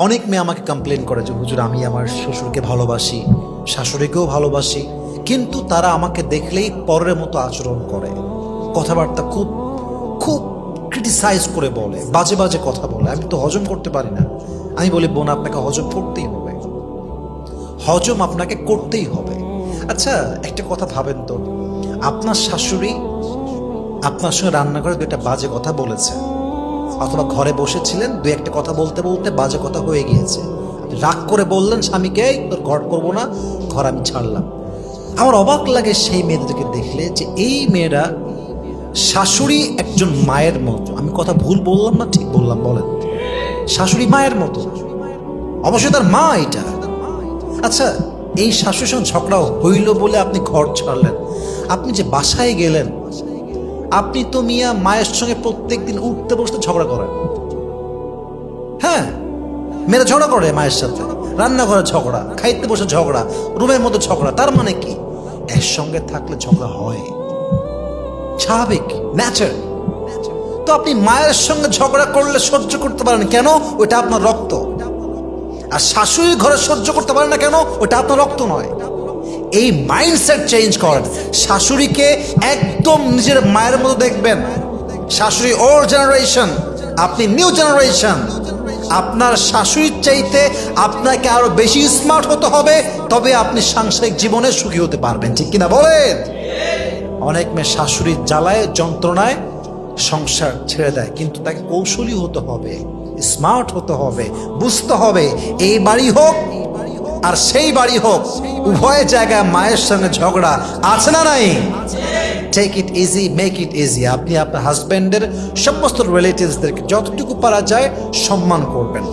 অনেক মেয়ে আমাকে কমপ্লেন করে যে হুজুর আমি আমার শ্বশুরকে ভালোবাসি, শাশুড়িকেও ভালোবাসি, কিন্তু তারা আমাকে দেখলেই পরের মতো আচরণ করে, কথাবার্তা খুব খুব ক্রিটিসাইজ করে বলে, বাজে বাজে কথা বলে, আমি তো হজম করতে পারি না। আমি বলি বোন আপনাকে হজম করতেই হবে, হজম আপনাকে করতেই হবে। আচ্ছা একটা কথা ভাবেন তো, আপনার শাশুড়ি আপনার সঙ্গে রান্নাঘরে দুইটা বাজে কথা বলেছে, অথবা ঘরে বসেছিলেন দুই একটা কথা বলতে বলতে বাজে কথা হয়ে গিয়েছে, রাগ করে বললেন স্বামীকে তোর ঘর করবো না, ঘর আমি ছাড়লাম। আমার অবাক লাগে সেই মেয়েদেরকে দেখলে যে এই মেয়েরা শাশুড়ি একজন মায়ের মতো। আমি কথা ভুল বললাম না ঠিক বললাম বলেন? শাশুড়ি মায়ের মতো, অবশ্যই তার মা এটা। আচ্ছা এই শাশুড়ির সঙ্গে ঝগড়া হইল বলে আপনি ঘর ছাড়লেন, আপনি যে বাসায় গেলেন, আপনি তো মিয়া মায়ের সঙ্গে প্রত্যেকদিন উঠতে বসতে ঝগড়া করেন। হ্যাঁ, মেয়েরা ঝগড়া করে মায়ের সাথে, রান্নাঘরে ঝগড়া, খাইতে বসে ঝগড়া, রুমের মধ্যে ঝগড়া। তার মানে কি একসঙ্গে থাকলে ঝগড়া হয়, স্বাভাবিক, ন্যাচার। তো আপনি মায়ের সঙ্গে ঝগড়া করলে সহ্য করতে পারেন কেন? ওইটা আপনার রক্ত। আর শাশুড়ির ঘরে সহ্য করতে পারেন না কেন? ওইটা আপনার রক্ত নয়। এই মাইন্ডসেট চেঞ্জ করেন। শাশুড়িকে একদম নিজের মায়ের মতো দেখবেন। শাশুড়ি ওল্ড জেনারেশন, আপনি নিউ জেনারেশন। আপনার শাশুড়ির চাইতে আপনাকে আরো বেশি স্মার্ট হতে হবে, তবে আপনি সাংসারিক জীবনে সুখী হতে পারবেন, ঠিক কিনা বলেন? অনেক মেয়ে শাশুড়ির জ্বালায় যন্ত্রণায় সংসার ছেড়ে দেয়, কিন্তু তাকে কৌশলী হতে হবে, স্মার্ট হতে হবে, বুঝতে হবে এই বাড়ি হোক আর সেই বাড়ি হোক, উভয় জায়গায় মায়ের সঙ্গে ঝগড়া আছে না নাই? Take it easy, make it easy. আপনি আপনার হাজব্যান্ডের সমস্ত রিলেটিভসদেরকে যতটুকু পারা যায় সম্মান করবেন।